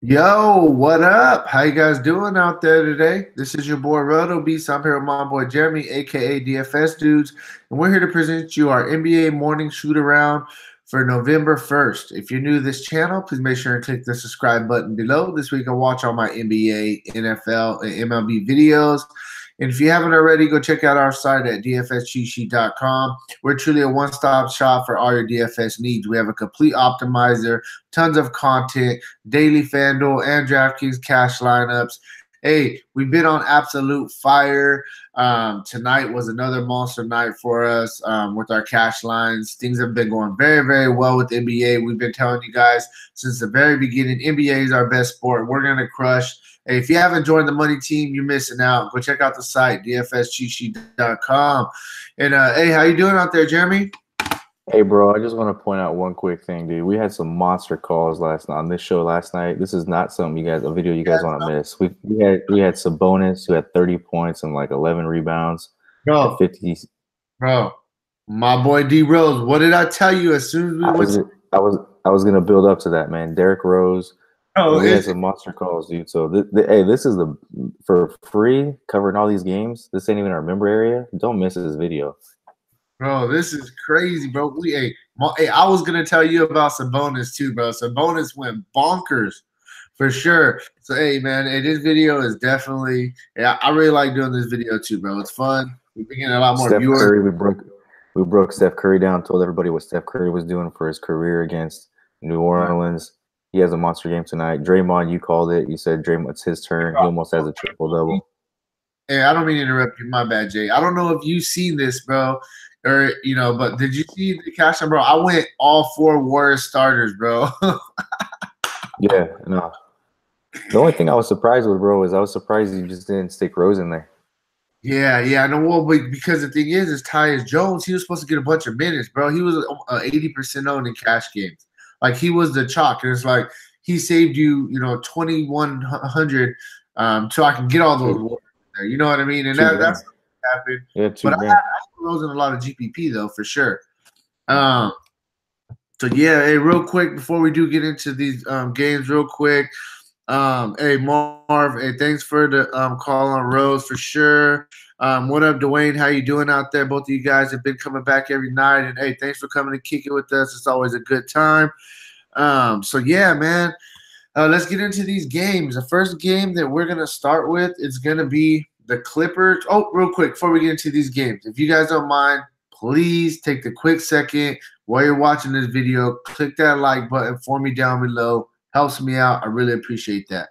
Yo, what up? How you guys doing out there today? This is your boy Roto Beast. I'm here with my boy Jeremy, aka DFS Dudes, and we're here to present you our NBA morning shoot around for November 1st. If you're new to this channel, please make sure and click the subscribe button below. This week I'll watch all my NBA, NFL, and MLB videos. And if you haven't already, go check out our site at dfscheatsheet.com. We're truly a one-stop shop for all your DFS needs. We have a complete optimizer, tons of content, daily Fanduel and DraftKings cash lineups. Hey, we've been on absolute fire. Tonight was another monster night for us with our cash lines. Things have been going very, very well with NBA. We've been telling you guys since the very beginning, NBA is our best sport. We're going to crush. Hey, if you haven't joined the money team, you're missing out. Go check out the site, dfscheatsheet.com. And, hey, how you doing out there, Jeremy? Hey, bro, I just want to point out one quick thing, dude. We had some monster calls last night on this show last night. This is not something a video you guys want to miss. We had Sabonis who had 30 points and like 11 rebounds. Bro, 50. bro, my boy D Rose. What did I tell you as soon as we went? I was gonna build up to that, man. Derrick Rose. Oh, We had some monster calls, dude. So hey, this is for free covering all these games. This ain't even our member area. Don't miss this video. bro, this is crazy, bro. Hey, I was gonna tell you about Sabonis too, bro. Sabonis went bonkers for sure. So, hey, man, hey, this video is definitely. Yeah, I really like doing this video too, bro. It's fun. We've been getting a lot more Steph viewers. Curry, we broke Steph Curry down, told everybody what Steph Curry was doing for his career against New Orleans. He has a monster game tonight. Draymond, you called it. You said Draymond, it's his turn. He almost has a triple-double. Hey, I don't mean to interrupt you. My bad, Jay. I don't know if you've seen this, bro, or but did you see the cash out, bro? I went all four Warriors starters, bro. Yeah, no. The only thing I was surprised with, bro, is I was surprised you just didn't stick Rose in there. Yeah, no, well, but because the thing is Tyus Jones, he was supposed to get a bunch of minutes, bro. He was 80% owned in cash games. Like, he was the chalk, and it's like he saved you, 2,100 so I can get all those Warriors there. You know what I mean? And that's what happened. Yeah, But I put Rose in a lot of GPP though, for sure. So yeah, hey, real quick before we do get into these games, real quick. Hey Marv, hey, thanks for the call on Rose for sure. What up, Dwayne? How you doing out there? Both of you guys have been coming back every night, and hey, thanks for coming to kick it with us. It's always a good time. So yeah, man. Let's get into these games. The first game that we're gonna start with is gonna be the Clippers. Oh, real quick before we get into these games, if you guys don't mind, please take the quick second while you're watching this video. Click that like button for me down below. Helps me out. I really appreciate that.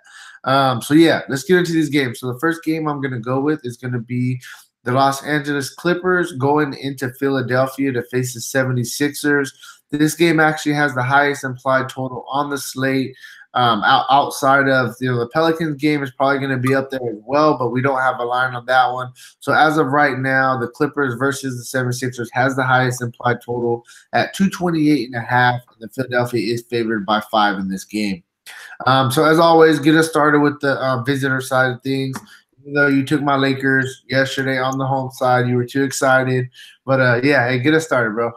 So yeah, let's get into these games. So the first game I'm gonna go with is gonna be the Los Angeles Clippers going into Philadelphia to face the 76ers. This game actually has the highest implied total on the slate. Outside of the Pelicans game is probably going to be up there as well, but we don't have a line on that one. So as of right now, the Clippers versus the 76ers has the highest implied total at 228.5, and the Philadelphia is favored by 5 in this game. So as always, get us started with the visitor side of things. Even though you took my Lakers yesterday on the home side, you were too excited. But yeah, hey, get us started, bro.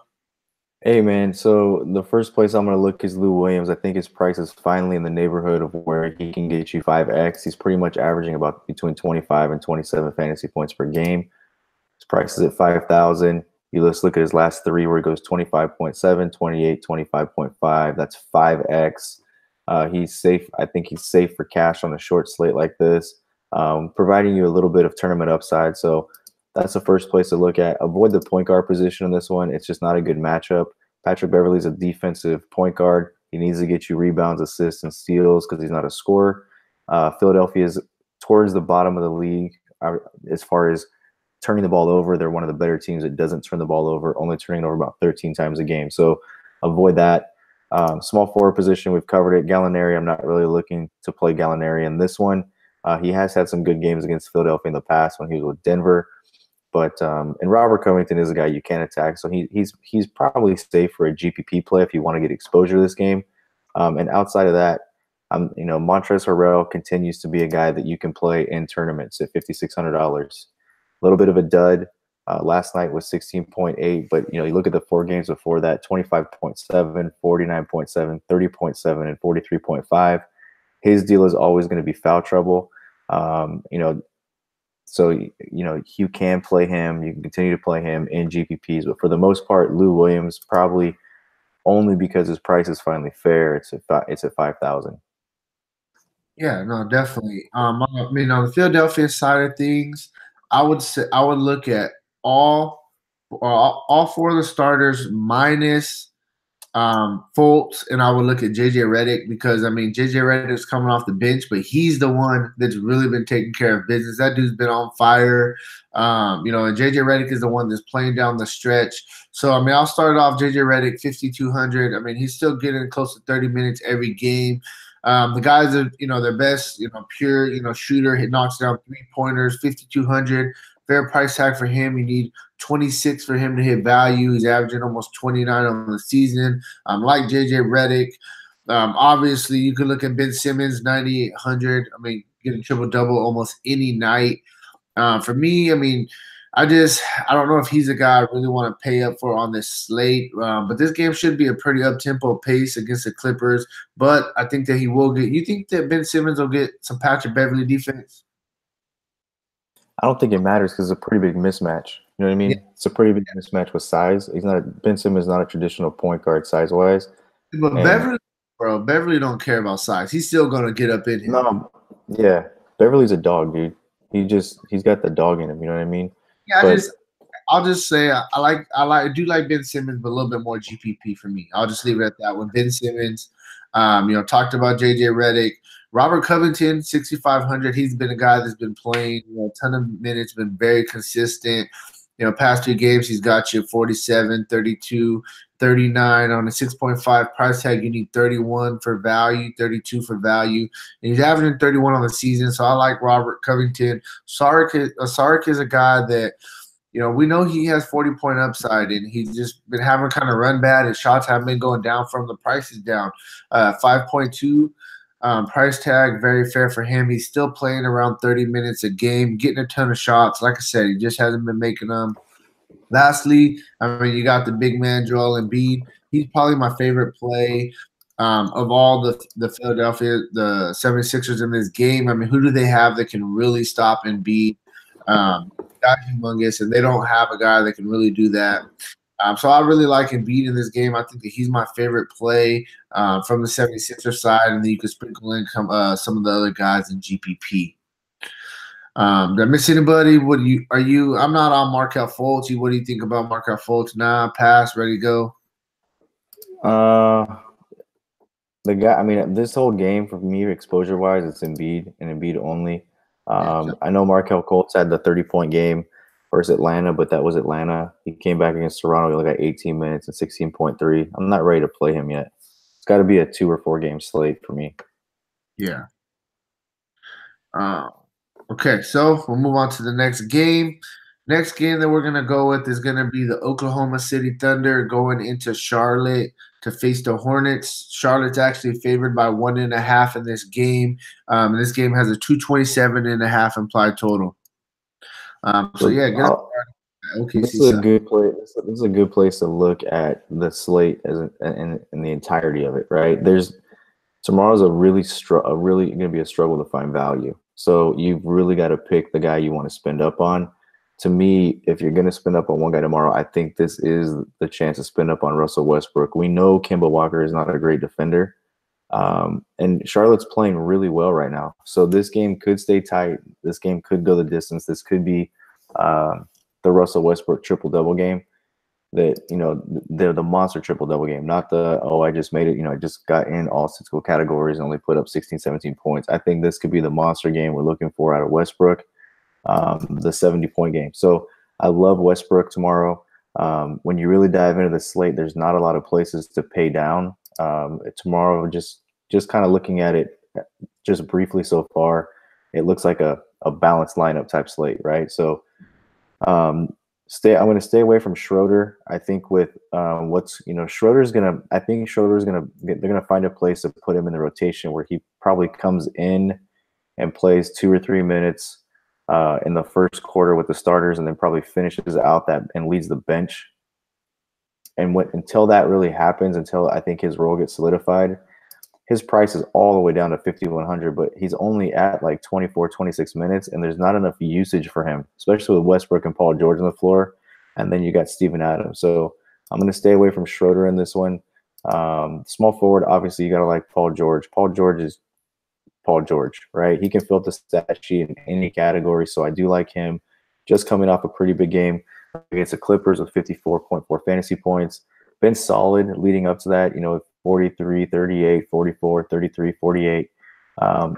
Hey, man, so the first place I'm going to look is Lou Williams. I think his price is finally in the neighborhood of where he can get you 5X. He's pretty much averaging about between 25 and 27 fantasy points per game. His price is at 5,000. You just look at his last three where he goes 25.7, 28, 25.5. That's 5X. He's safe. I think he's safe for cash on a short slate like this, providing you a little bit of tournament upside. So that's the first place to look at. Avoid the point guard position in this one. It's just not a good matchup. Patrick Beverley's a defensive point guard. He needs to get you rebounds, assists, and steals because he's not a scorer. Philadelphia is towards the bottom of the league as far as turning the ball over. They're one of the better teams that doesn't turn the ball over, only turning it over about 13 times a game. So avoid that. Small forward position, we've covered it. Gallinari, I'm not really looking to play Gallinari in this one. He has had some good games against Philadelphia in the past when he was with Denver. But and Robert Covington is a guy you can attack, so he's probably safe for a GPP play if you want to get exposure to this game. And outside of that, Montrezl Harrell continues to be a guy that you can play in tournaments at $5,600. A little bit of a dud. Last night was 16.8, but you look at the 4 games before that: 25.7, 49.7, 30.7, and 43.5. his deal is always going to be foul trouble. You know, so you can play him. You can continue to play him in GPPs, but for the most part, Lou Williams probably only because his price is finally fair. It's at 5,000. Yeah, no, definitely. I mean, on the Philadelphia side of things, I would say I would look at all four of the starters minus Fultz, and I would look at JJ Redick because I mean JJ Redick's coming off the bench, but he's the one that's really been taking care of business. That dude's been on fire. And JJ Redick is the one that's playing down the stretch. So I mean, I'll start off JJ Redick 5,200. I mean, he's still getting close to 30 minutes every game. The guys are, their best, pure, shooter. He knocks down 3-pointers, 5,200. Fair price tag for him. You need 26 for him to hit value. He's averaging almost 29 on the season. Like JJ Redick. Obviously, you could look at Ben Simmons, 9,800. I mean, getting triple double almost any night. For me, I mean, I don't know if he's a guy I really want to pay up for on this slate. But this game should be a pretty up-tempo pace against the Clippers. But I think that he will get. You think that Ben Simmons will get some Patrick Beverly defense? I don't think it matters because it's a pretty big mismatch. You know what I mean? Yeah. It's a pretty big mismatch with size. Ben Simmons is not a traditional point guard size wise. But Beverly don't care about size. He's still gonna get up in him. No, yeah, Beverly's a dog, dude. He's got the dog in him. You know what I mean? Yeah, I'll just say I do like Ben Simmons, but a little bit more GPP for me. I'll just leave it at that one. Ben Simmons, talked about JJ Redick. Robert Covington, 6,500. He's been a guy that's been playing a ton of minutes, been very consistent. Past 2 games, he's got you 47, 32, 39 on a 6.5 price tag. You need 31 for value, 32 for value. And he's averaging 31 on the season. So I like Robert Covington. Saric is a guy that, we know he has 40-point upside, and he's just been having kind of run bad. His shots haven't been going down from the price is down. 5.2 price tag, very fair for him. He's still playing around 30 minutes a game, getting a ton of shots. Like I said, he just hasn't been making them. Lastly, I mean, you got the big man, Joel Embiid. He's probably my favorite play of all the Philadelphia, the 76ers in this game. I mean, who do they have that can really stop Embiid? Guy's humongous, and they don't have a guy that can really do that. So I really like Embiid in this game. I think that he's my favorite play from the 76ers side, and then you can sprinkle in some of the other guys in GPP. Did I miss anybody? I'm not on Markelle Fultz. What do you think about Markelle Fultz? Nah, pass, ready to go. The guy. I mean, this whole game for me, exposure wise, it's Embiid and Embiid only. I know Markelle Fultz had the 30-point game versus Atlanta, but that was Atlanta. He came back against Toronto. He got 18 minutes and 16.3. I'm not ready to play him yet. It's got to be a 2 or 4 game slate for me. Yeah. Okay, so we'll move on to the next game. Next game that we're going to go with is going to be the Oklahoma City Thunder going into Charlotte to face the Hornets. Charlotte's actually favored by 1.5 in this game. This game has a 227.5 implied total. So yeah, this is a good place. This is a good place to look at the slate in the entirety of it. Right? Tomorrow's really going to be a struggle to find value. So you've really got to pick the guy you want to spend up on. To me, if you're going to spend up on one guy tomorrow, I think this is the chance to spend up on Russell Westbrook. We know Kemba Walker is not a great defender. And Charlotte's playing really well right now. So this game could stay tight. This game could go the distance. This could be the Russell Westbrook triple-double game. They're the monster triple-double game, not I just made it. I just got in all statistical categories and only put up 16, 17 points. I think this could be the monster game we're looking for out of Westbrook, the 70-point game. So I love Westbrook tomorrow. When you really dive into the slate, there's not a lot of places to pay down. Tomorrow, just kind of looking at it just briefly so far, it looks like a balanced lineup type slate, right? So I'm going to stay away from Schroeder. I think with Schroeder's going to they're going to find a place to put him in the rotation where he probably comes in and plays 2 or 3 minutes in the first quarter with the starters, and then probably finishes out that and leads the bench. And until that really happens, until I think his role gets solidified, his price is all the way down to 5,100, but he's only at like 24, 26 minutes, and there's not enough usage for him, especially with Westbrook and Paul George on the floor. And then you got Steven Adams. So I'm going to stay away from Schroeder in this one. Small forward, obviously, you got to like Paul George. Paul George is Paul George, right? He can fill the stat sheet in any category. So I do like him. Just coming off a pretty big game against the Clippers with 54.4 fantasy points. Been solid leading up to that, 43, 38, 44, 33, 48.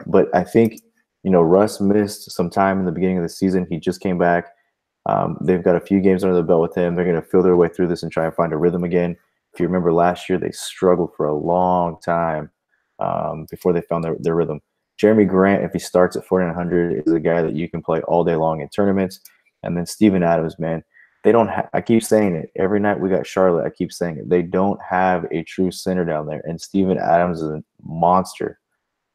But I think, Russ missed some time in the beginning of the season. He just came back. They've got a few games under the belt with him. They're going to feel their way through this and try and find a rhythm again. If you remember last year, they struggled for a long time before they found their rhythm. Jeremy Grant, if he starts at 4,900, is a guy that you can play all day long in tournaments. And then Steven Adams, man, they don't I keep saying it. Every night we got Charlotte, I keep saying it. They don't have a true center down there. And Steven Adams is a monster.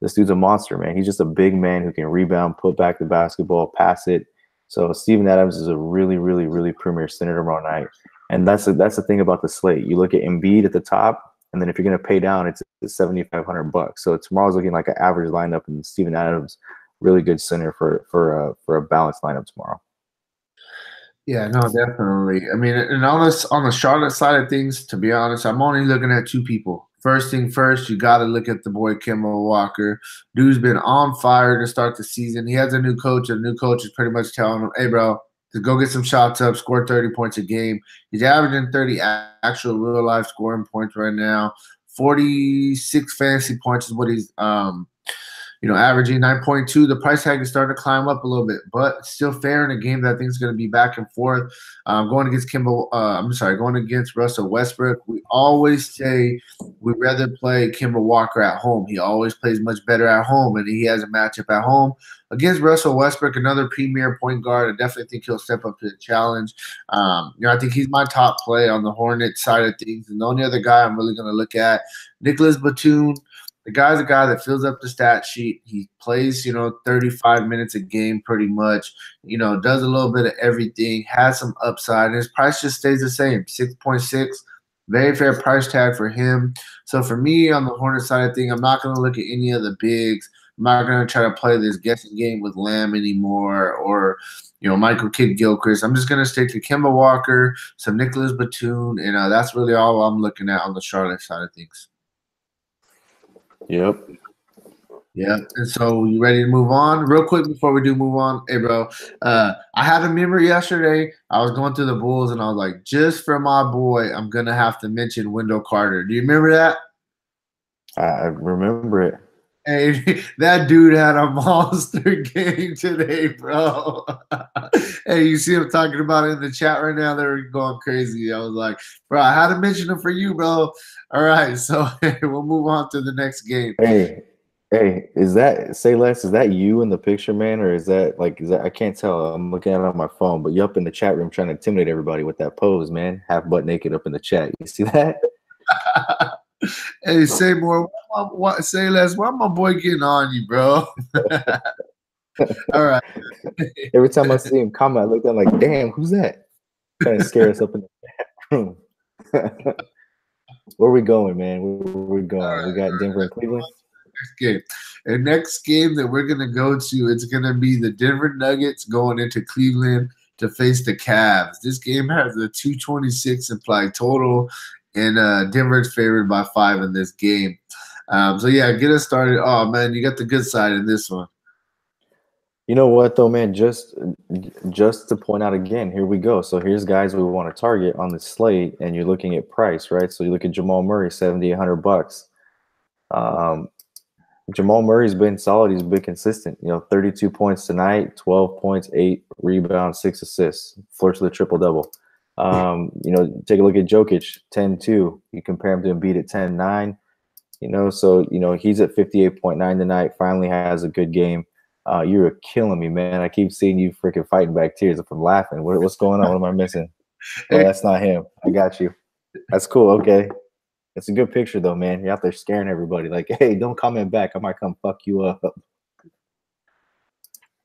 This dude's a monster, man. He's just a big man who can rebound, put back the basketball, pass it. So Steven Adams is a really, really, really premier center tomorrow night. And that's the thing about the slate. You look at Embiid at the top, and then if you're going to pay down, it's $7,500. So tomorrow's looking like an average lineup, and Steven Adams, really good center for a balanced lineup tomorrow. Yeah, no, definitely. I mean, and on the Charlotte side of things, to be honest, I'm only looking at two people. First thing first, you got to look at the boy Kemba Walker. Dude's been on fire to start the season. He has a new coach, and the new coach is pretty much telling him, "Hey, bro, just go get some shots up, score 30 points a game." He's averaging 30 actual real life scoring points right now. 46 fantasy points is what he's averaging 9.2. The price tag is starting to climb up a little bit, but still fair in a game that I think is going to be back and forth. Going against Russell Westbrook, we always say we'd rather play Kemba Walker at home. He always plays much better at home, and he has a matchup at home against Russell Westbrook, another premier point guard. I definitely think he'll step up to the challenge. I think he's my top play on the Hornets side of things. And the only other guy I'm really going to look at, Nicholas Batum. The guy's a guy that fills up the stat sheet. He plays, 35 minutes a game pretty much, does a little bit of everything, has some upside, and his price just stays the same, 6.6. Very fair price tag for him. So for me on the Hornets side of things, I'm not going to look at any of the bigs. I'm not going to try to play this guessing game with Lamb anymore or, Michael Kidd-Gilchrist. I'm just going to stick to Kemba Walker, some Nicholas Batum, and that's really all I'm looking at on the Charlotte side of things. Yep. Yeah. And so you ready to move on? Real quick before we do move on, hey bro, I had a memory yesterday. I was going through the Bulls and I was like, just for my boy, I'm gonna have to mention Wendell Carter. Do you remember that? I remember it. Hey, that dude had a monster game today, bro. Hey, you see him talking about it in the chat right now? They're going crazy. I was like, bro, I had to mention him for you, bro. All right, so we'll move on to the next game. Hey, is that you in the picture, man, or is that I can't tell. I'm looking at it on my phone, but you up in the chat room trying to intimidate everybody with that pose, man. Half butt naked up in the chat. You see that? Hey, say more. Say less. Why my boy getting on you, bro? All right. Every time I see him comment, I look at him like, damn, who's that? Trying to scare us up in the chat room. Where we going, man? Where we going? Right, we got Denver and Cleveland. Next game. The next game that we're gonna go to, it's gonna be the Denver Nuggets going into Cleveland to face the Cavs. This game has a 226 implied total, and Denver's favored by 5 in this game. So yeah, get us started. Oh man, you got the good side in this one. You know what though, man? Just to point out again, here we go. So here's guys we want to target on the slate, and you're looking at price, right? So you look at Jamal Murray, $7,800. Jamal Murray's been solid. He's been consistent. 32 points tonight, 12 points, 8 rebounds, 6 assists. Flirts with a triple-double. Take a look at Jokic, 10-2. You compare him to Embiid at 10-9. So he's at 58.9 tonight. Finally has a good game. You're killing me, man. I keep seeing you freaking fighting back tears if I'm laughing. What's going on? What am I missing? Oh, that's not him. I got you. That's cool. Okay. It's a good picture, though, man. You're out there scaring everybody. Like, hey, don't comment back. I might come fuck you up.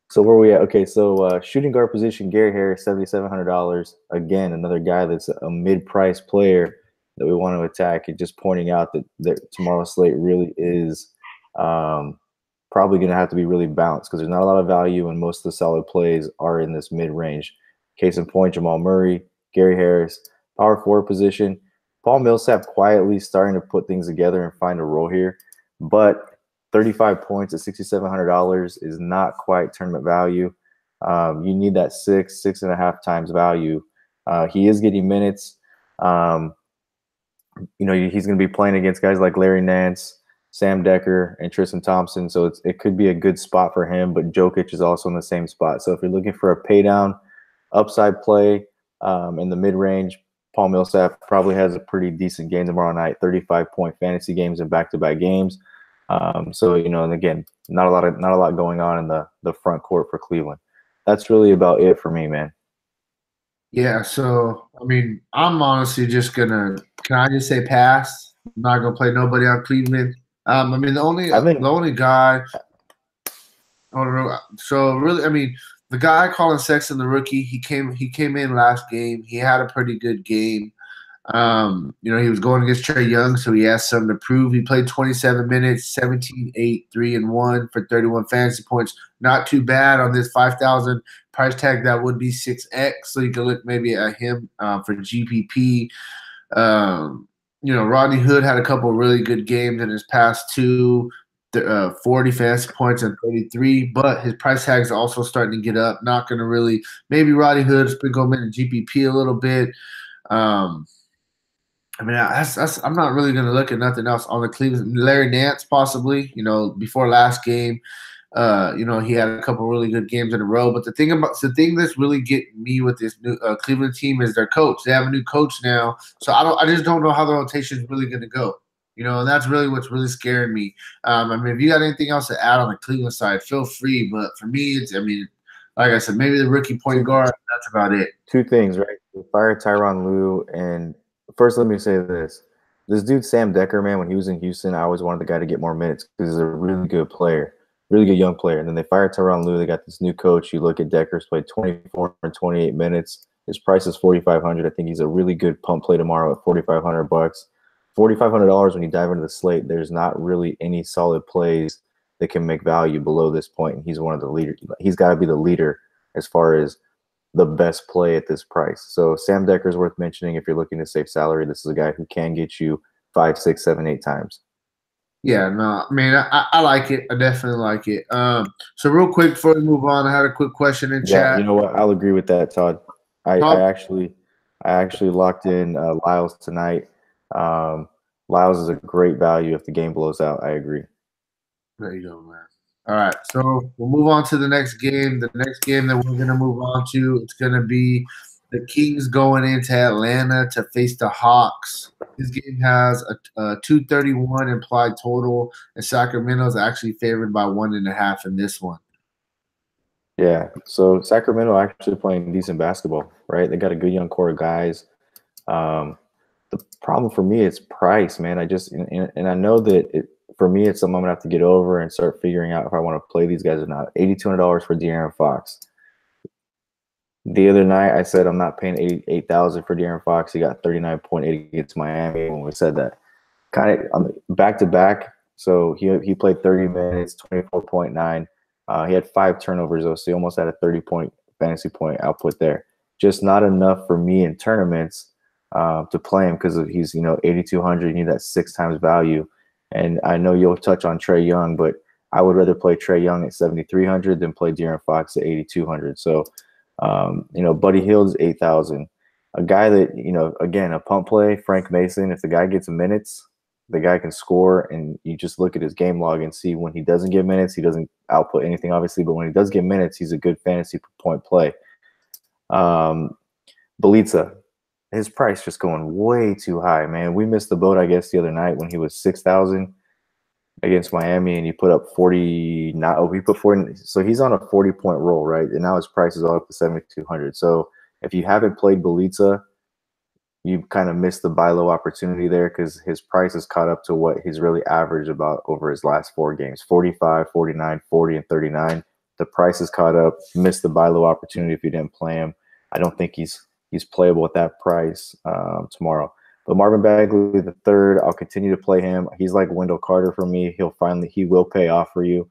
So where are we at? Okay, so shooting guard position, Gary Harris, $7,700. Again, another guy that's a mid-price player. that we want to attack, and just pointing out that tomorrow's slate really is probably going to have to be really balanced because there's not a lot of value, and most of the solid plays are in this mid range. Case in point, Jamal Murray, Gary Harris, power forward position. Paul Millsap quietly starting to put things together and find a role here, but 35 points at $6,700 is not quite tournament value. You need that 6.5 times value. He is getting minutes. He's going to be playing against guys like Larry Nance, Sam Decker, and Tristan Thompson, so it could be a good spot for him, but Jokic is also in the same spot. So if you're looking for a pay down upside play in the mid-range, Paul Millsap probably has a pretty decent game tomorrow night, 35-point fantasy games in back-to-back games. And again, not a lot going on in the front court for Cleveland. That's really about it for me, man. Yeah, so I mean, I'm honestly just gonna. Can I just say pass? I'm not gonna play nobody on Cleveland. I mean, the only guy. I don't know. So really, I mean, the guy Colin Sexton, the rookie, he came in last game. He had a pretty good game. He was going against Trae Young, so he has something to prove. He played 27 minutes, 17, 8, 3, and 1 for 31 fantasy points. Not too bad on this 5,000 price tag. That would be 6x, so you can look maybe at him for GPP. Rodney Hood had a couple of really good games in his past two. 40 fantasy points and 33, but his price tag is also starting to get up. Not going to really maybe Rodney Hood sprinkle him in GPP a little bit. I mean, I'm not really going to look at nothing else on the Cleveland. Larry Nance, possibly, before last game, he had a couple really good games in a row. But the thing that's really getting me with this new Cleveland team is their coach. They have a new coach now, so I just don't know how the rotation is really going to go. And that's really what's really scaring me. I mean, if you got anything else to add on the Cleveland side, feel free. But for me, like I said, maybe the rookie point guard. That's about it. Two things, right? We fired Tyronn Lue, and first, let me say this. This dude, Sam Decker, man, when he was in Houston, I always wanted the guy to get more minutes because he's a really good player, really good young player. And then they fired Tyronn Lue. They got this new coach. You look at Decker's played 24 and 28 minutes. His price is $4,500. I think he's a really good pump play tomorrow at $4,500. $4,500 when you dive into the slate, there's not really any solid plays that can make value below this point. And he's one of the leaders. He's got to be the leader as far as the best play at this price. So Sam Decker is worth mentioning if you're looking to save salary. This is a guy who can get you 5, 6, 7, 8 times. Yeah, no, I mean, I like it. I definitely like it. So real quick before we move on, I had a quick question in chat. Yeah, you know what? I'll agree with that, Todd. I actually locked in Lyles tonight. Lyles is a great value if the game blows out. I agree. There you go, man. All right, so we'll move on to the next game. The next game that we're going to move on to, it's going to be the Kings going into Atlanta to face the Hawks. This game has a 231 implied total, and Sacramento is actually favored by 1.5 in this one. Yeah, so Sacramento actually playing decent basketball, right? They got a good young core of guys. The problem for me is price, man. And I know that for me, it's something I'm gonna have to get over and start figuring out if I want to play these guys or not. $8,200 for De'Aaron Fox. The other night, I said I'm not paying $88,000 for De'Aaron Fox. He got 39.8 against Miami when we said that. Kind of back to back. So he played 30 minutes, 24.9. He had 5 turnovers though, so he almost had a 30-point fantasy point output there. Just not enough for me in tournaments to play him because he's 8,200. You need that 6 times value. And I know you'll touch on Trae Young, but I would rather play Trae Young at 7,300 than play De'Aaron Fox at 8,200. So, Buddy Hield's 8,000. A guy that, again, a pump play, Frank Mason, if the guy gets minutes, the guy can score, and you just look at his game log and see when he doesn't get minutes, he doesn't output anything, obviously, but when he does get minutes, he's a good fantasy point play. Belitza, his price just going way too high, man. We missed the boat, I guess, the other night when he was 6,000 against Miami, and he put up 40. He put 40. So he's on a 40-point roll, right? And now his price is all up to 7,200. So if you haven't played Belitza, you kind of missed the buy low opportunity there because his price is caught up to what he's really averaged about over his last 4 games: 45, 49, 40, and 39. The price is caught up. Missed the buy low opportunity if you didn't play him. I don't think he's playable at that price tomorrow. But Marvin Bagley the third, I'll continue to play him. He's like Wendell Carter for me. He will pay off for you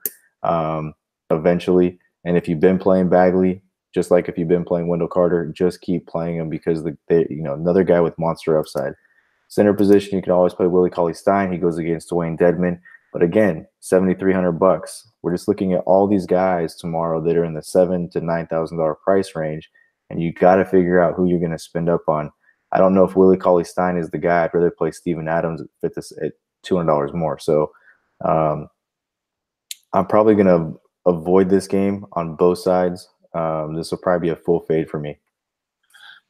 eventually. And if you've been playing Bagley, just like if you've been playing Wendell Carter, just keep playing him because another guy with monster upside. Center position, you can always play Willie Cauley-Stein. He goes against Dwayne Dedman. But again, $7,300. We're just looking at all these guys tomorrow that are in the $7,000 to $9,000 price range, and you got to figure out who you're going to spend up on. I don't know if Willie Cauley-Stein is the guy. I'd rather play Steven Adams at $200 more. So I'm probably going to avoid this game on both sides. This will probably be a full fade for me.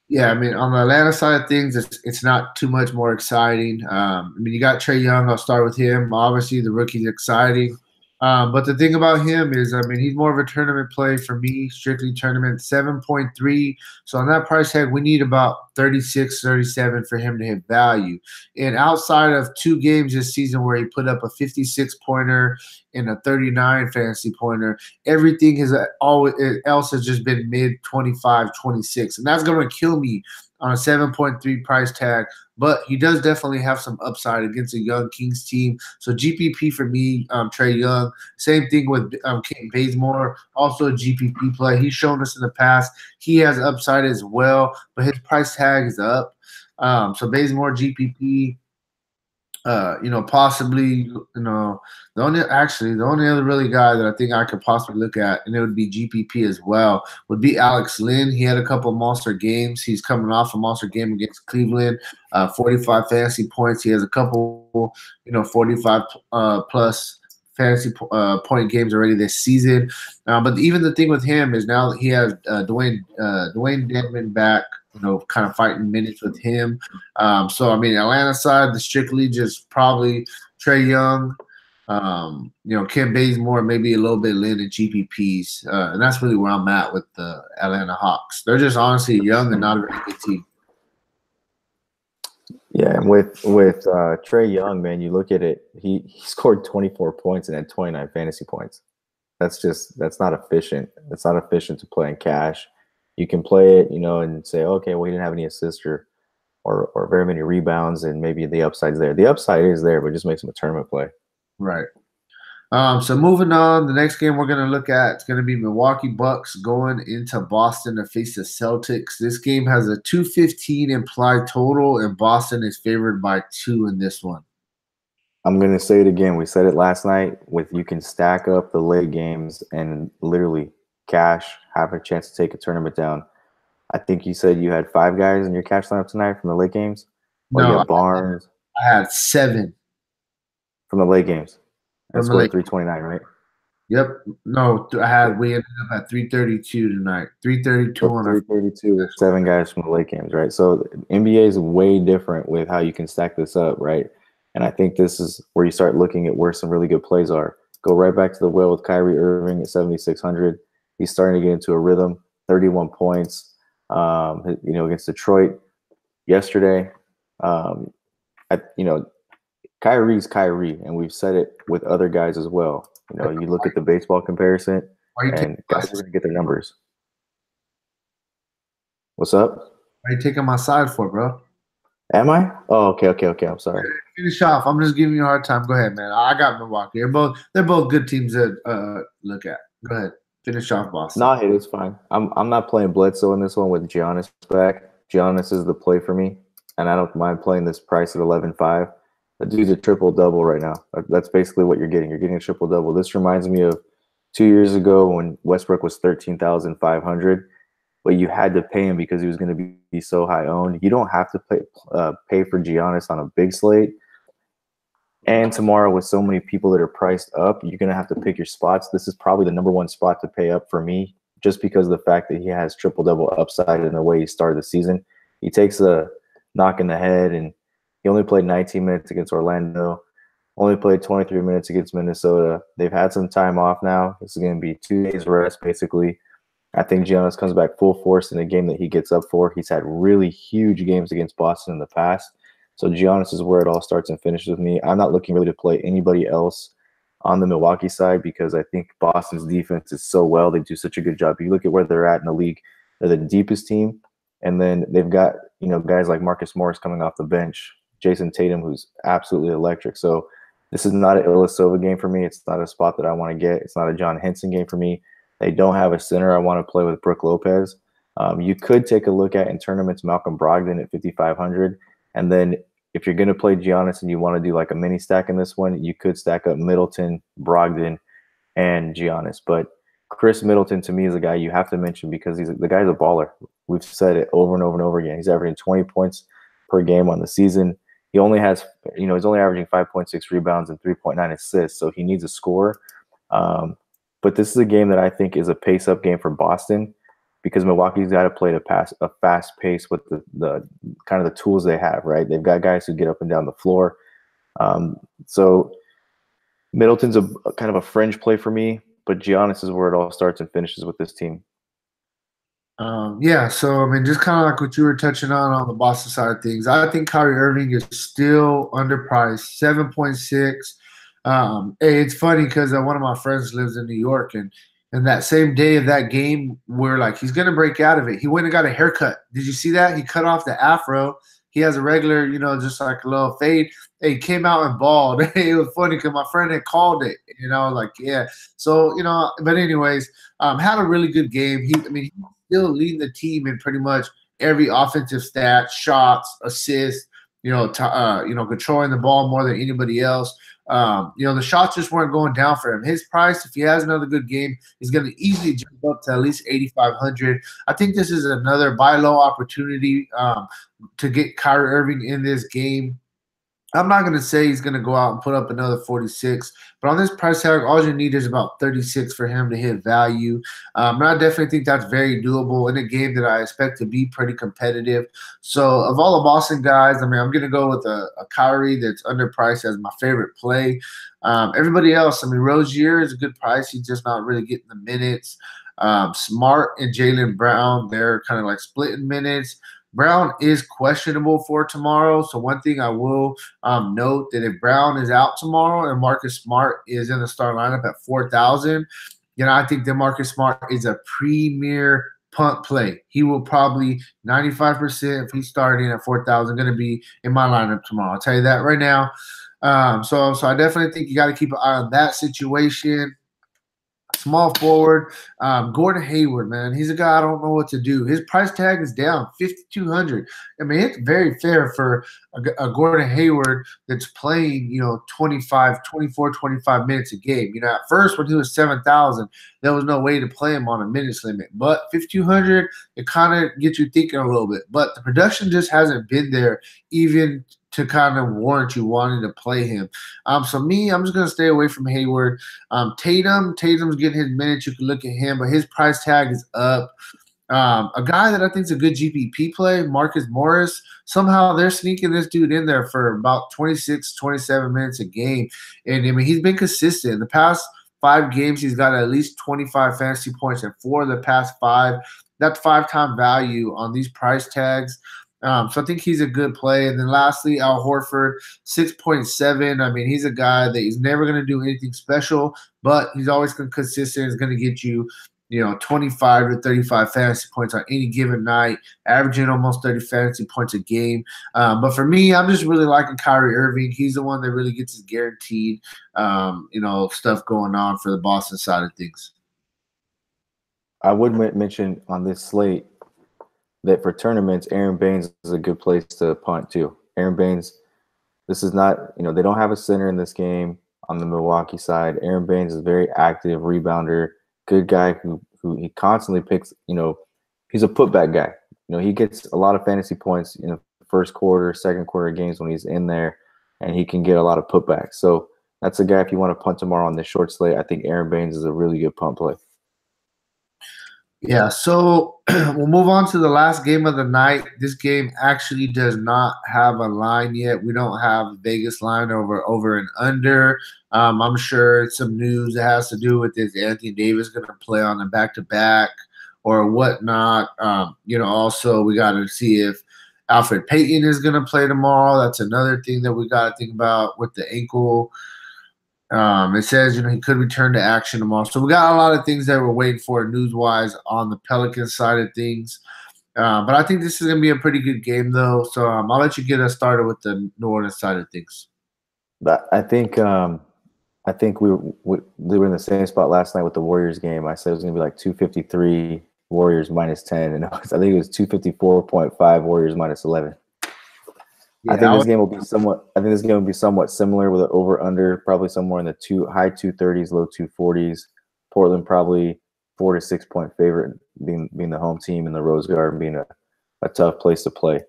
Yeah, I mean, on the Atlanta side of things, it's not too much more exciting. I mean, you got Trae Young. I'll start with him. Obviously, the rookie's exciting. But the thing about him is, I mean, he's more of a tournament play for me, strictly tournament, 7.3. So on that price tag, we need about 36, 37 for him to hit value. And outside of 2 games this season where he put up a 56-pointer and a 39 fantasy pointer, everything else has just been mid 25, 26. And that's going to kill me on a 7.3 price tag. But he does definitely have some upside against a young Kings team. So GPP for me, Trae Young. Same thing with Kent Bazemore, also a GPP play. He's shown us in the past he has upside as well, but his price tag is up. So Bazemore GPP. Possibly, the only other really guy that I think I could possibly look at, and it would be GPP as well, would be Alex Lynn. He had a couple of monster games. He's coming off a monster game against Cleveland, 45 fantasy points. He has a couple, 45 plus fantasy point games already this season. But even the thing with him is now that he has Dwayne Dedman back, kind of fighting minutes with him. So, I mean, Atlanta side, the strictly just probably Trae Young, Ken Bazemore, maybe a little bit Lynn and GPPs. And that's really where I'm at with the Atlanta Hawks. They're just honestly young and not a very good team. Yeah, and with Trae Young, man, you look at it, he scored 24 points and had 29 fantasy points. That's not efficient. It's not efficient to play in cash. You can play it, and say, okay, well, he didn't have any assists or very many rebounds, and maybe the upside's there. The upside is there, but it just makes him a tournament play. Right. So moving on, the next game we're going to look at is going to be Milwaukee Bucks going into Boston to face the Celtics. This game has a 215 implied total, and Boston is favored by 2 in this one. I'm going to say it again. We said it last night. You can stack up the late games and literally cash, have a chance to take a tournament down. I think you said you had 5 guys in your cash lineup tonight from the late games? Or No, you had Barnes? I had 7. From the late games. That's From the scored 329, right? Yep. No, we ended up at 332 tonight. 332 on 332 with 7 guys from the late games, right? So NBA is way different with how you can stack this up, right? And I think this is where you start looking at where some really good plays are. Go right back to the well with Kyrie Irving at 7,600. He's starting to get into a rhythm. 31 points, against Detroit yesterday. Kyrie's Kyrie, and we've said it with other guys as well. You look at the baseball comparison, and guys are going to get their numbers. What's up? Why are you taking my side for, bro? Am I? Oh, okay. I'm sorry. Finish off. I'm just giving you a hard time. Go ahead, man. I got Milwaukee. They're both good teams to look at. Go ahead. Finish off Boston. No, hey, it's fine. I'm not playing Bledsoe in this one with Giannis back. Giannis is the play for me, and I don't mind playing this price at 11.5. The dude's a triple-double right now. That's basically what you're getting. You're getting a triple-double. This reminds me of 2 years ago when Westbrook was 13,500, but you had to pay him because he was going to be so high owned. You don't have to pay for Giannis on a big slate. And tomorrow, with so many people that are priced up, you're going to have to pick your spots. This is probably the number one spot to pay up for me, just because of the fact that he has triple-double upside in the way he started the season. He takes a knock in the head, and he only played 19 minutes against Orlando, only played 23 minutes against Minnesota. They've had some time off now. This is going to be 2 days rest, basically. I think Giannis comes back full force in a game that he gets up for. He's had really huge games against Boston in the past. So Giannis is where it all starts and finishes with me. I'm not looking really to play anybody else on the Milwaukee side because I think Boston's defense is so well. They do such a good job. You look at where they're at in the league. They're the deepest team. And then they've got, guys like Marcus Morris coming off the bench, Jason Tatum, who's absolutely electric. So this is not an Ilyasova game for me. It's not a spot that I want to get. It's not a John Henson game for me. They don't have a center. I want to play with Brook Lopez. You could take a look at in tournaments Malcolm Brogdon at 5,500. And then if you're going to play Giannis and you want to do like a mini stack in this one, you could stack up Middleton, Brogdon, and Giannis. But Chris Middleton to me is a guy you have to mention because the guy's a baller. We've said it over and over and over again. He's averaging 20 points per game on the season. He only has, he's only averaging 5.6 rebounds and 3.9 assists, so he needs a score. But this is a game that I think is a pace-up game for Boston because Milwaukee's got to play a fast pace with the kind of the tools they have, right? They've got guys who get up and down the floor. So Middleton's a kind of a fringe play for me, but Giannis is where it all starts and finishes with this team. Yeah, so I mean, just kind of like what you were touching on the Boston side of things. I think Kyrie Irving is still underpriced, 7.6. Hey, it's funny because one of my friends lives in New York, and that same day of that game, we're like, he's gonna break out of it. He went and got a haircut. Did you see that? He cut off the afro. He has a regular, just like a little fade. Hey, he came out and bald. It was funny because my friend had called it, like, yeah. So, but anyways, had a really good game. He's still leading the team in pretty much every offensive stat, shots, assists, controlling the ball more than anybody else. The shots just weren't going down for him. His price, if he has another good game, is going to easily jump up to at least 8,500. I think this is another buy low opportunity to get Kyrie Irving in this game. I'm not going to say he's going to go out and put up another 46, but on this price tag, all you need is about 36 for him to hit value. And I definitely think that's very doable in a game that I expect to be pretty competitive. So of all the Boston guys, I'm going to go with a Kyrie that's underpriced as my favorite play. Everybody else, Rozier is a good price. He's just not really getting the minutes. Smart and Jaylen Brown, they're kind of like splitting minutes. Brown is questionable for tomorrow. So one thing I will note that if Brown is out tomorrow and Marcus Smart is in the start lineup at 4,000, I think that Marcus Smart is a premier punt play. He will probably 95% if he's starting at 4,000 going to be in my lineup tomorrow. I'll tell you that right now. So I definitely think you got to keep an eye on that situation. Small forward, Gordon Hayward, man. He's a guy I don't know what to do. His price tag is down, 5,200. It's very fair for a Gordon Hayward that's playing, 24, 25 minutes a game. At first when he was 7,000, there was no way to play him on a minutes limit. But 5,200, it kind of gets you thinking a little bit. But the production just hasn't been there even to kind of warrant you wanting to play him. So me, I'm just going to stay away from Hayward. Tatum's getting his minutes. You can look at him, but his price tag is up. A guy that I think is a good GPP play, Marcus Morris. Somehow they're sneaking this dude in there for about 26, 27 minutes a game. And, he's been consistent. In the past 5 games, he's got at least 25 fantasy points in 4 of the past 5. That's 5-time value on these price tags. So I think he's a good play. And then lastly, Al Horford, 6.7. He's a guy that he's never going to do anything special, but he's always consistent. He's going to get you, 25 to 35 fantasy points on any given night, averaging almost 30 fantasy points a game. But for me, I'm just really liking Kyrie Irving. He's the one that really gets his guaranteed, stuff going on for the Boston side of things. I would mention on this slate that for tournaments, Aaron Baines is a good place to punt too. Aaron Baines, this is not, they don't have a center in this game on the Milwaukee side. Aaron Baines is a very active rebounder, good guy who he constantly picks, he's a putback guy. He gets a lot of fantasy points in the first quarter, second quarter games when he's in there, and he can get a lot of putbacks. So that's a guy, if you want to punt tomorrow on this short slate, I think Aaron Baines is a really good punt play. Yeah, so we'll move on to the last game of the night. This game actually does not have a line yet. We don't have a Vegas line over and under. I'm sure it's some news that has to do with this Anthony Davis going to play on a back-to-back or whatnot. Also we got to see if Alfred Payton is going to play tomorrow. That's another thing that we got to think about with the ankle. It says, he could return to action tomorrow. So we got a lot of things that we're waiting for news-wise on the Pelicans side of things. But I think this is going to be a pretty good game, though. So I'll let you get us started with the New Orleans side of things. But I think we were in the same spot last night with the Warriors game. I said it was going to be like 253 Warriors minus 10, and I think it was 254.5 Warriors minus 11. I think this game will be somewhat. I think this game will be somewhat similar with an over under probably somewhere in the high 230s, low 240s. Portland probably 4 to 6 point favorite, being the home team in the Rose Garden, being a tough place to play.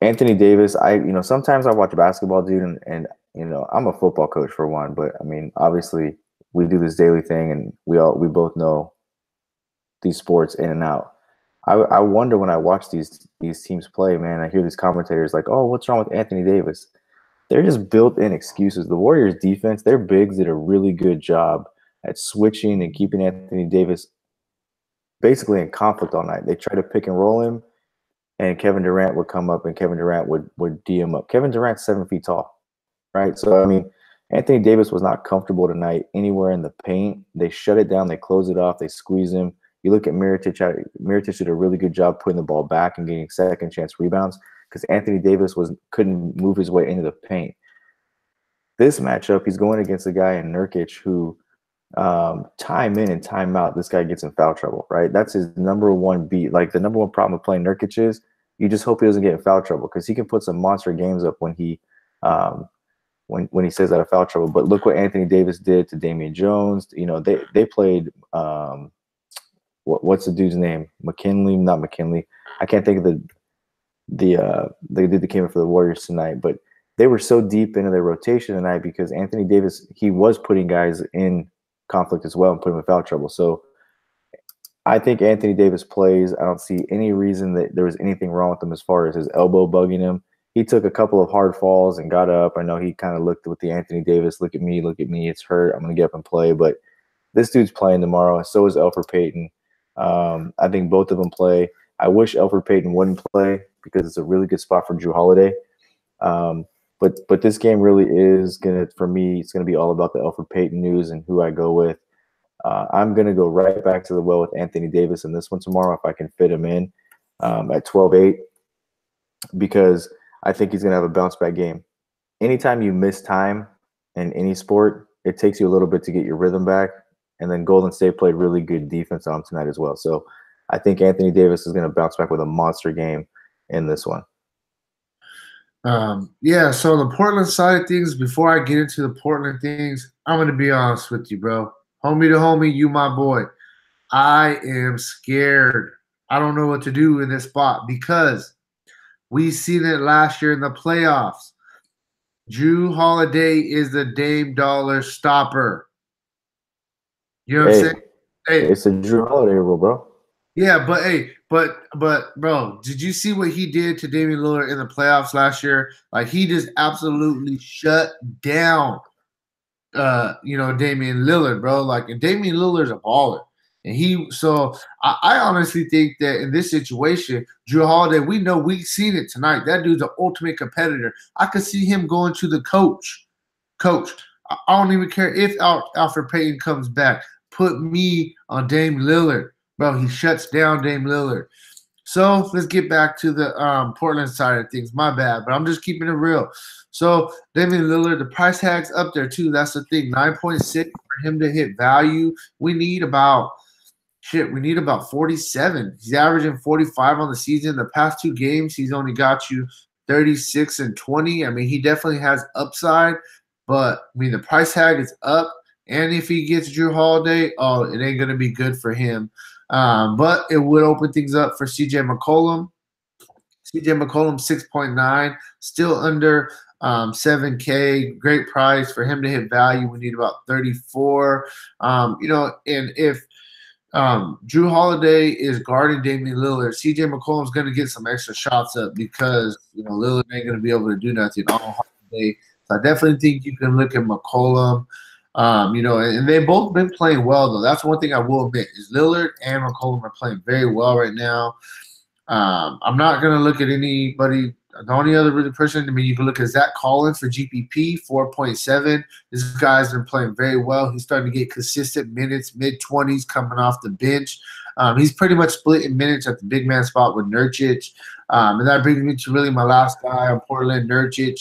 Anthony Davis, sometimes I watch basketball, dude, and I'm a football coach for one, but I mean, obviously we do this daily thing, and we both know these sports in and out. I wonder when I watch these teams play, man, I hear these commentators like, oh, what's wrong with Anthony Davis? They're just built-in excuses. The Warriors defense, their bigs did a really good job at switching and keeping Anthony Davis basically in conflict all night. They try to pick and roll him, and Kevin Durant would come up and Kevin Durant would D him up. Kevin Durant's 7 feet tall, right? So, I mean, Anthony Davis was not comfortable tonight anywhere in the paint. They shut it down. They close it off. They squeeze him. You look at Mirotic. Mirotic did a really good job putting the ball back and getting second chance rebounds because Anthony Davis couldn't move his way into the paint. This matchup, he's going against a guy in Nurkic who time in and time out, this guy gets in foul trouble, right? That's his number one beat. Like the number one problem with playing Nurkic is you just hope he doesn't get in foul trouble because he can put some monster games up when he when he says out of foul trouble. But look what Anthony Davis did to Damian Jones. They played what's the dude's name? McKinley, not McKinley. I can't think of the dude that came in for the Warriors tonight, but they were so deep into their rotation tonight because Anthony Davis, he was putting guys in conflict as well and putting them in foul trouble. So I think Anthony Davis plays. I don't see any reason that there was anything wrong with him as far as his elbow bugging him. He took a couple of hard falls and got up. I know he kind of looked with the Anthony Davis, look at me, it's hurt. I'm going to get up and play. But this dude's playing tomorrow, and so is Elfrid Payton. I think both of them play. I wish Elfrid Payton wouldn't play because it's a really good spot for Jrue Holiday. But this game really is for me, it's gonna be all about the Elfrid Payton news and who I go with. I'm gonna go right back to the well with Anthony Davis in this one tomorrow if I can fit him in at 12-8 because I think he's gonna have a bounce back game. Anytime you miss time in any sport, it takes you a little bit to get your rhythm back. And then Golden State played really good defense on him tonight as well. So I think Anthony Davis is going to bounce back with a monster game in this one. Yeah, so the Portland side of things, before I get into the Portland things, I'm going to be honest with you, bro. Homie to homie, you my boy. I am scared. I don't know what to do in this spot because we seen it last year in the playoffs. Jrue Holiday is the Dame Dollar stopper. You know what I'm saying? Hey, it's a Jrue Holiday rule, bro. Yeah, but bro, did you see what he did to Damian Lillard in the playoffs last year? Like he just absolutely shut down Damian Lillard, bro. Like, and Damian Lillard's a baller. And I honestly think that in this situation, Jrue Holiday, we've seen it tonight. That dude's an ultimate competitor. I could see him going to the coach. Coach, I don't even care if Elfrid Payton comes back. Put me on Dame Lillard. Bro, he shuts down Dame Lillard. So let's get back to the Portland side of things. My bad, but I'm just keeping it real. So Damian Lillard, the price tag's up there too. That's the thing. 9.6 for him to hit value. We need about 47. He's averaging 45 on the season. The past two games, he's only got you 36 and 20. I mean, he definitely has upside, but I mean the price tag is up. And if he gets Jrue Holiday, it ain't gonna be good for him. But it would open things up for CJ McCollum. CJ McCollum 6.9, still under 7K. Great price for him to hit value. We need about 34. And if Jrue Holiday is guarding Damian Lillard, CJ McCollum's going to get some extra shots up because Lillard ain't going to be able to do nothing on Holiday. So I definitely think you can look at McCollum. And they've both been playing well, though. That's one thing I will admit is Lillard and McCollum are playing very well right now. I'm not going to look at anybody. The only other really person, you can look at Zach Collins for GPP, 4.7. This guy's been playing very well. He's starting to get consistent minutes, mid-20s coming off the bench. He's pretty much split in minutes at the big man spot with Nurkic. And that brings me to really my last guy on Portland, Nurkic,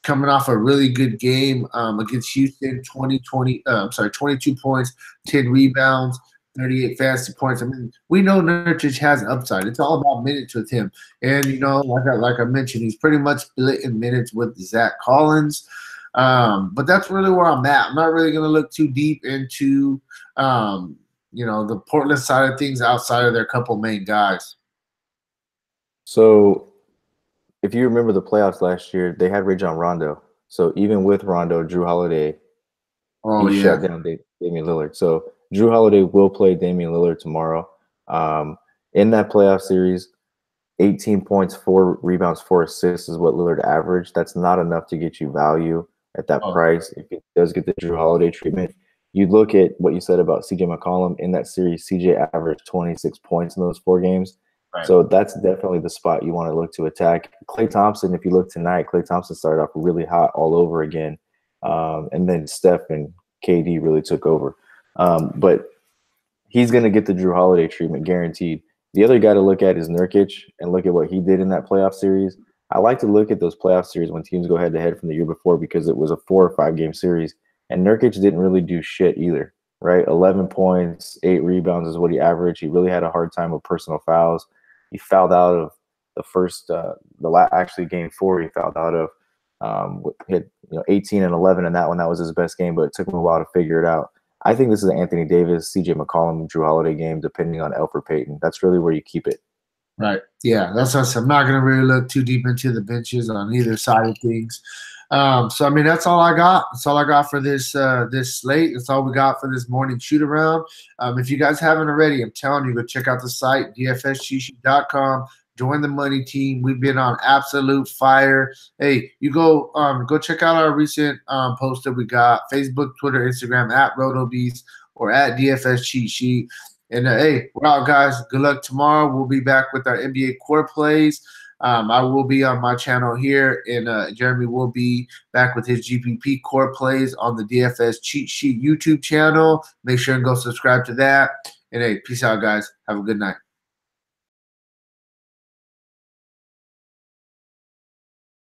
coming off a really good game against Houston, 22 points, 10 rebounds, 38 fantasy points. I mean, we know Nurkic has upside. It's all about minutes with him. And, like I mentioned, he's pretty much split in minutes with Zach Collins. But that's really where I'm at. I'm not really going to look too deep into, the Portland side of things outside of their couple main guys. So if you remember the playoffs last year, they had Rajon Rondo. So even with Rondo, Drew Holiday, he shut down Damian Lillard. So Drew Holiday will play Damian Lillard tomorrow. In that playoff series, 18 points, 4 rebounds, 4 assists is what Lillard averaged. That's not enough to get you value at that price. If it does get the Drew Holiday treatment, you look at what you said about CJ McCollum in that series. CJ averaged 26 points in those 4 games. Right. So that's definitely the spot you want to look to attack. Klay Thompson, if you look tonight, Klay Thompson started off really hot all over again. And then Steph and KD really took over. But he's going to get the Drew Holiday treatment guaranteed. The other guy to look at is Nurkic and look at what he did in that playoff series. I like to look at those playoff series when teams go head-to-head from the year before because it was a 4 or 5 game series. And Nurkic didn't really do shit either, right? 11 points, 8 rebounds is what he averaged. He really had a hard time with personal fouls. He fouled out of the first, game 4. He fouled out of, hit 18 and 11 in that one. That was his best game, but it took him a while to figure it out. I think this is an Anthony Davis, CJ McCollum, Drew Holiday game, depending on Elfrid Payton. That's really where you keep it. Right. Yeah, that's what I'm not going to really look too deep into the benches on either side of things. So I mean, that's all I got. That's all I got for this slate. That's all we got for this morning shoot around. If you guys haven't already, I'm telling you, go check out the site dfscheatsheet.com. Join the money team. We've been on absolute fire. Hey, you go check out our recent post that we got: Facebook, Twitter, Instagram at RotoBeast or at DFS Cheat Sheet. And hey, we're out, guys. Good luck tomorrow. We'll be back with our NBA core plays. I will be on my channel here, and Jeremy will be back with his GPP core plays on the DFS Cheat Sheet YouTube channel. Make sure and go subscribe to that. And hey, peace out, guys. Have a good night.